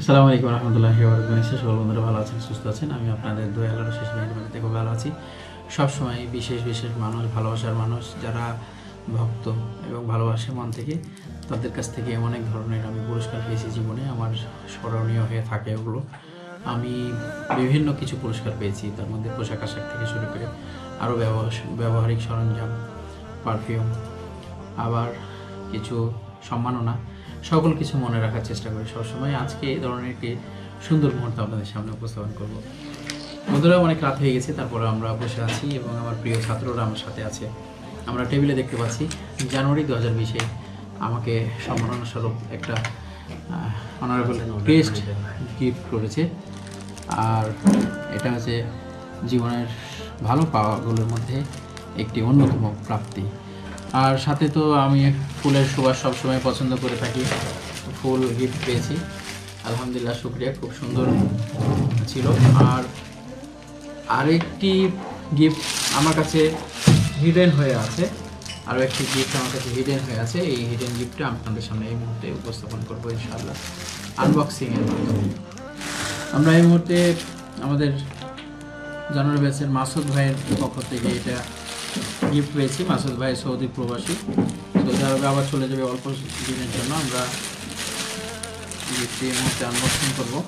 আসসালামু আলাইকুম রহমতুল্লাহি ওয়া বারাকাতুহু। সকল বন্ধুরা ভালো আছেন, সুস্থ আছেন। আমি আপনাদের দোয়া আল্লাহর শেষ মেহেরবানিতে খুব ভালো আছি। সবসময় বিশেষ বিশেষ মানুষ, ভালোবাসার মানুষ যারা ভক্ত এবং ভালোবাসে মন থেকে, তাদের কাছ থেকে অনেক ধরনের আমি পুরস্কার পেয়েছি জীবনে। আমার স্মরণীয় হয়ে থাকে ওগুলো। আমি বিভিন্ন কিছু পুরস্কার পেয়েছি, তার মধ্যে পোশাক আশাক থেকে শুরু করে আরও ব্যবহারিক সরঞ্জাম, পারফিউম, আবার কিছু সম্মাননা, সকল কিছু মনে রাখার চেষ্টা করি সবসময়। আজকে এই ধরনের একটি সুন্দর মুহূর্ত আপনাদের সামনে উপস্থাপন করব। বন্ধুরা, অনেক রাত হয়ে গেছে, তারপরে আমরা বসে আছি এবং আমার প্রিয় ছাত্ররা আমার সাথে আছে। আমরা টেবিলে দেখতে পাচ্ছি জানুয়ারি 2020-এ আমাকে সম্মাননা স্বরূপ একটা অনারেবল গেস্ট গিফট করেছে। আর এটা হচ্ছে জীবনের ভালো পাওয়াগুলোর মধ্যে একটি অন্যতম প্রাপ্তি। আর সাথে তো আমি ফুলের সুবাস সবসময় পছন্দ করে থাকি, ফুল গিফট পেয়েছি, আলহামদুলিল্লাহ, শুকরিয়া, খুব সুন্দর ছিল। আর আরেকটি গিফট আমার কাছে হিডেন হয়ে আছে, আরও একটি গিফট আমার কাছে হিডেন হয়ে আছে। এই হিডেন গিফটটা আপনাদের সামনে এই মুহূর্তে উপস্থাপন করবো ইনশাআল্লাহ আনবক্সিংয়ের মাধ্যমে। আমরা এই মুহূর্তে আমাদের জানুয়ারি ব্যাচের মাসুদ ভাইয়ের পক্ষ থেকে এটা গিফট পেয়েছি। মাসুদ ভাই সৌদি প্রবাসী, সৌদি আরবে আবার চলে যাবে অল্প দিনের জন্য। আমরা গিফটটি এই মুহূর্তে আনবক্সিং করবো।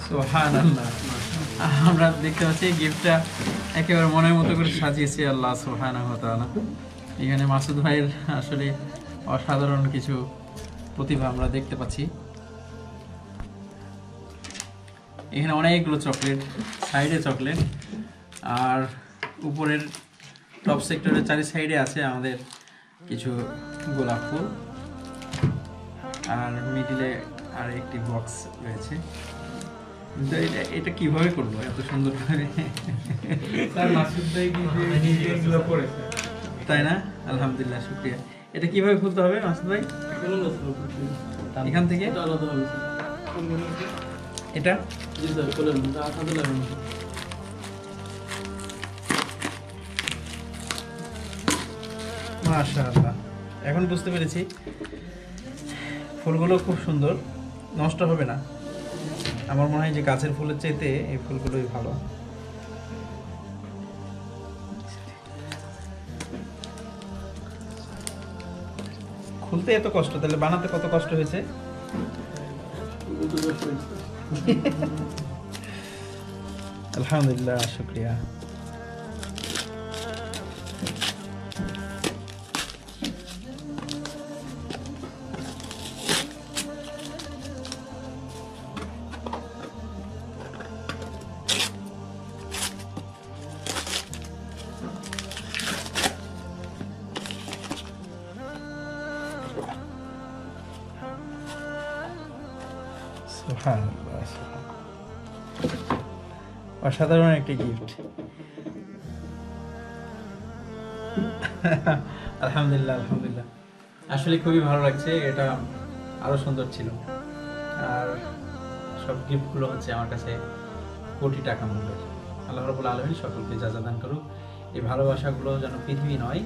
সুবহানাল্লাহ, আমরা দেখতে পাচ্ছি গিফটটা একেবারে মনের মতো করে সাজিয়েছি আল্লাহ সুবহানাহু ওয়া তাআলা। এখানে মাসুদ ভাইয়ের আসলে অসাধারণ কিছু প্রতিভা আমরা দেখতে পাচ্ছি। এখানে অনেকগুলো চকলেট, সাইডে চকলেট, আর উপরের টপ সেক্টরের চারি সাইডে আছে আমাদের কিছু গোলাপ ফুল, আর মিডিলে আর একটি বক্স রয়েছে। কিন্তু এটা কিভাবে করবো এত সুন্দর করে? তাই না? আলহামদুলিল্লাহ, শুকরিয়া। এটা কিভাবে খুলতে হবে মাসুদ ভাই? এখান থেকে এটা মাশাআল্লাহ, এখন বুঝতে পেরেছি ফুলগুলো খুব সুন্দর, নষ্ট হবে না। আমার মনে হয় যে গাছের ফুলের চাইতে এই ফুলগুলোই ভালো। খুলতে এত কষ্ট, তাহলে বানাতে কত কষ্ট হয়েছে? আলহামদুলিল্লাহ, শুকরিয়া। অসাধারণ একটি গিফট, আলহামদুলিল্লাহ আলহামদুলিল্লাহ। আসলে খুবই ভালো লাগছে, এটা আরো সুন্দর ছিল। আর সব গিফটগুলো হচ্ছে আমার কাছে কোটি টাকা মূল্যের। আল্লাহ রাব্বুল আলামিন সকলকে যাজা দান করুক। এই ভালোবাসাগুলো যেন পৃথিবী নয়,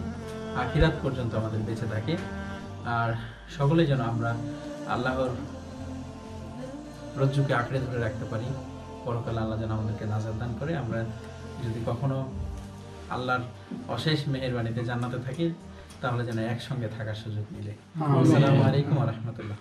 আখিরাত পর্যন্ত আমাদের বেঁচে থাকে। আর সকলে যেন আমরা আল্লাহর রজ্জুকে আঁকড়ে ধরে রাখতে পারি। পরকালে আল্লাহ যেন আমাদেরকে নাজাত দান করে। আমরা যদি কখনো আল্লাহর অশেষ মেহেরবানিতে জান্নাতে থাকি, তাহলে যেন একসঙ্গে থাকার সুযোগ মিলে। আসসালামু আলাইকুম ওয়া রাহমাতুল্লাহ।